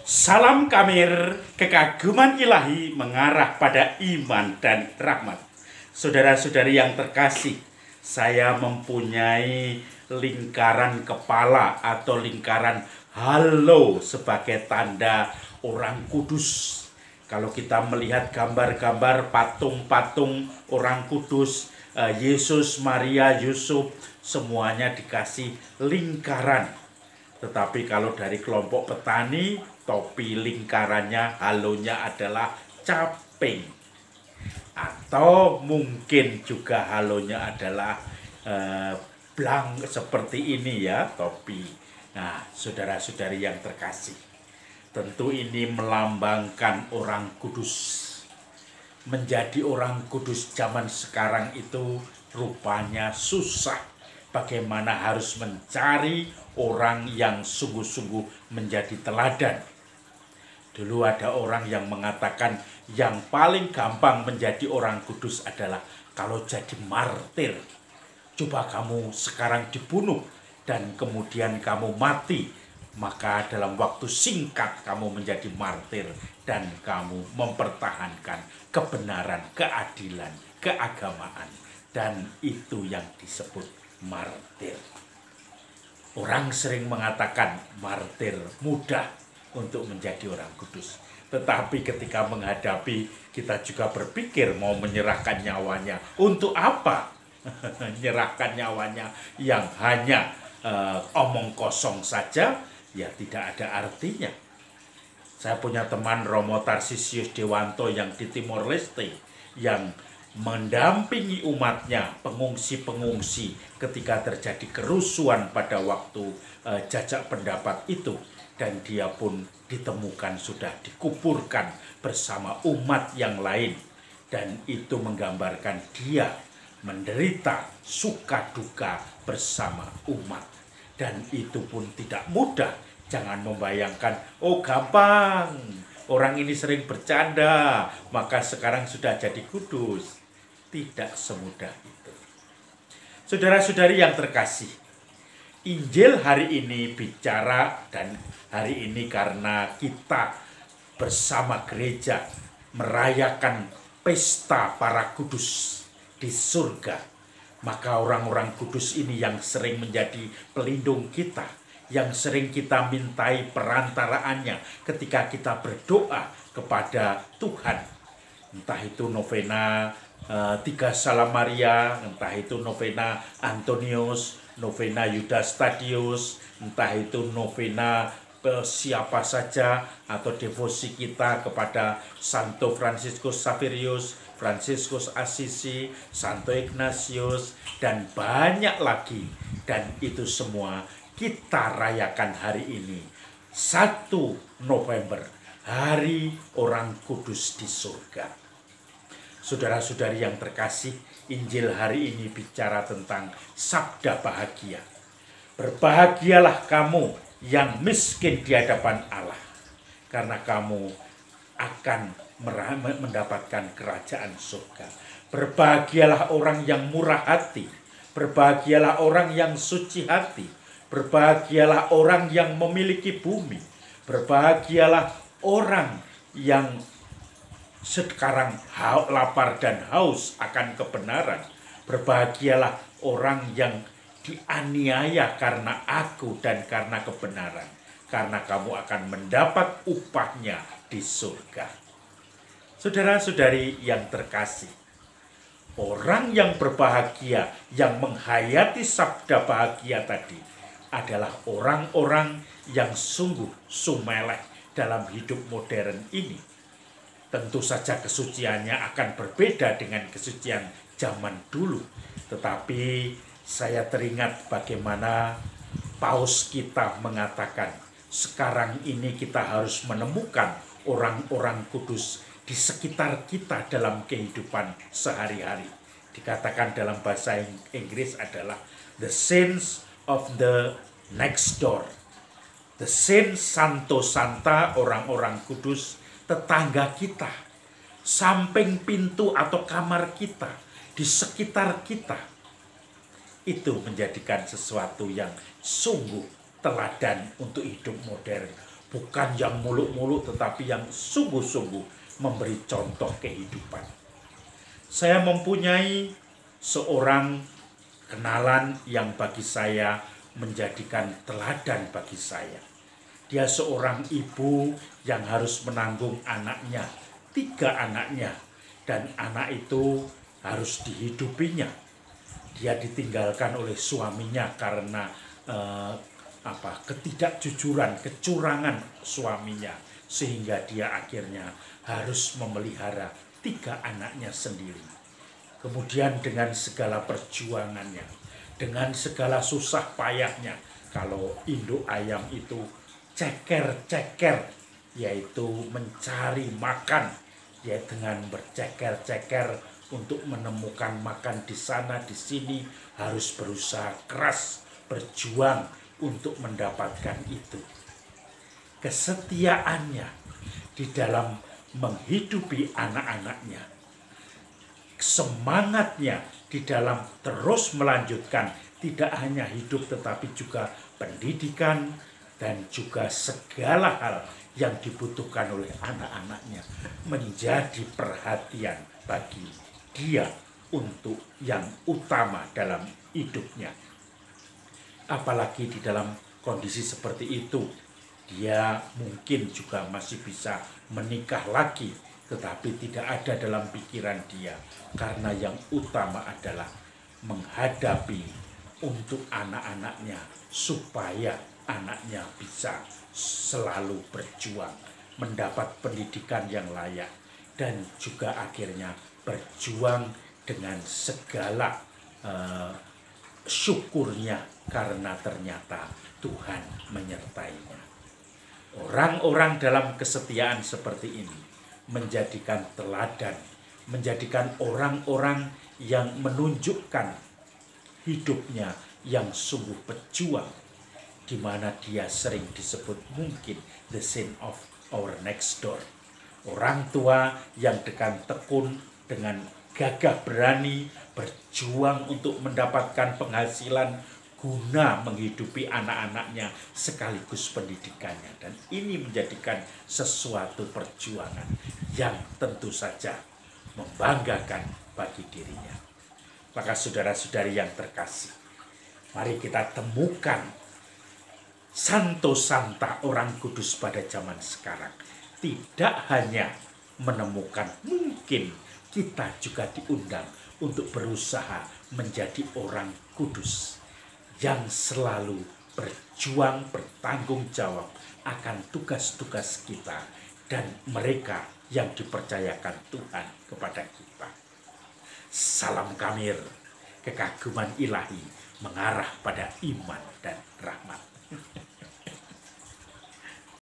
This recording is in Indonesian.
Salam Kamir, kekaguman ilahi mengarah pada iman dan rahmat. Saudara-saudari yang terkasih, saya mempunyai lingkaran kepala atau lingkaran halo sebagai tanda orang kudus. Kalau kita melihat gambar-gambar patung-patung orang kudus, Yesus, Maria, Yusuf, semuanya dikasih lingkaran. Tetapi kalau dari kelompok petani, topi lingkarannya, halonya adalah caping. Atau mungkin juga halonya adalah blang seperti ini ya, topi. Nah, saudara-saudari yang terkasih, tentu ini melambangkan orang kudus. Menjadi orang kudus zaman sekarang itu rupanya susah. Bagaimana harus mencari orang yang sungguh-sungguh menjadi teladan. Dulu ada orang yang mengatakan yang paling gampang menjadi orang kudus adalah kalau jadi martir. Coba kamu sekarang dibunuh dan kemudian kamu mati, maka dalam waktu singkat kamu menjadi martir dan kamu mempertahankan kebenaran, keadilan, keagamaan. Dan itu yang disebut martir. Orang sering mengatakan martir mudah untuk menjadi orang kudus. Tetapi ketika menghadapi, kita juga berpikir mau menyerahkan nyawanya. Untuk apa? Menyerahkan nyawanya yang hanya omong kosong saja, ya tidak ada artinya. Saya punya teman Romo Tarsisius Dewanto yang di Timor Leste, yang mendampingi umatnya, pengungsi-pengungsi ketika terjadi kerusuhan pada waktu jajak pendapat itu. Dan dia pun ditemukan sudah dikuburkan bersama umat yang lain. Dan itu menggambarkan dia menderita suka duka bersama umat. Dan itu pun tidak mudah. Jangan membayangkan, oh gampang, orang ini sering bercanda, maka sekarang sudah jadi kudus. Tidak semudah itu. Saudara-saudari yang terkasih, Injil hari ini bicara, dan hari ini karena kita bersama gereja merayakan pesta para kudus di surga, maka orang-orang kudus ini yang sering menjadi pelindung kita, yang sering kita mintai perantaraannya ketika kita berdoa kepada Tuhan. Entah itu novena Tiga Salam Maria, entah itu novena Antonius, novena Yudas Tadius, entah itu novena siapa saja, atau devosi kita kepada Santo Fransiskus Xaverius, Fransiskus Assisi, Santo Ignatius, dan banyak lagi. Dan itu semua kita rayakan hari ini, 1 November, Hari Orang Kudus di Surga. Saudara-saudari yang terkasih, Injil hari ini bicara tentang sabda bahagia. Berbahagialah kamu yang miskin di hadapan Allah, karena kamu akan mendapatkan kerajaan surga. Berbahagialah orang yang murah hati, berbahagialah orang yang suci hati, berbahagialah orang yang memiliki bumi, berbahagialah orang yang sekarang lapar dan haus akan kebenaran. Berbahagialah orang yang dianiaya karena aku dan karena kebenaran, karena kamu akan mendapat upahnya di surga. Saudara-saudari yang terkasih, orang yang berbahagia, yang menghayati sabda bahagia tadi, adalah orang-orang yang sungguh sumeleh dalam hidup modern ini. Tentu saja kesuciannya akan berbeda dengan kesucian zaman dulu. Tetapi saya teringat bagaimana Paus kita mengatakan, sekarang ini kita harus menemukan orang-orang kudus di sekitar kita dalam kehidupan sehari-hari. Dikatakan dalam bahasa Inggris adalah the saints of the next door. The saint, santo, santa, orang-orang kudus tetangga kita, samping pintu atau kamar kita, di sekitar kita. Itu menjadikan sesuatu yang sungguh teladan untuk hidup modern. bukan yang muluk-muluk tetapi yang sungguh-sungguh memberi contoh kehidupan. Saya mempunyai seorang kenalan yang bagi saya menjadikan teladan bagi saya. Dia seorang ibu yang harus menanggung anaknya, 3 anaknya, dan anak itu harus dihidupinya. Dia ditinggalkan oleh suaminya karena ketidakjujuran, kecurangan suaminya, sehingga dia akhirnya harus memelihara 3 anaknya sendiri. Kemudian dengan segala perjuangannya, dengan segala susah payahnya, kalau induk ayam itu ceker-ceker, yaitu mencari makan, yaitu dengan berceker-ceker untuk menemukan makan di sana di sini, harus berusaha keras, berjuang untuk mendapatkan itu. Kesetiaannya di dalam menghidupi anak-anaknya, semangatnya di dalam terus melanjutkan tidak hanya hidup tetapi juga pendidikan dan juga segala hal yang dibutuhkan oleh anak-anaknya menjadi perhatian bagi dia untuk yang utama dalam hidupnya. Apalagi di dalam kondisi seperti itu, dia mungkin juga masih bisa menikah lagi, tetapi tidak ada dalam pikiran dia, karena yang utama adalah menghadapi untuk anak-anaknya, supaya anaknya bisa selalu berjuang, mendapat pendidikan yang layak, dan juga akhirnya berjuang dengan segala syukurnya karena ternyata Tuhan menyertainya. Orang-orang dalam kesetiaan seperti ini menjadikan teladan, menjadikan orang-orang yang menunjukkan hidupnya yang sungguh pejuang, di mana dia sering disebut mungkin the son of our next door. Orang tua yang dengan tekun, dengan gagah berani berjuang untuk mendapatkan penghasilan guna menghidupi anak-anaknya sekaligus pendidikannya. Dan ini menjadikan sesuatu perjuangan yang tentu saja membanggakan bagi dirinya. Maka saudara-saudari yang terkasih, mari kita temukan Santo Santa orang kudus pada zaman sekarang. Tidak hanya menemukan, mungkin kita juga diundang untuk berusaha menjadi orang kudus yang selalu berjuang, bertanggung jawab akan tugas-tugas kita dan mereka yang dipercayakan Tuhan kepada kita. Salam Kamir, kekaguman ilahi mengarah pada iman dan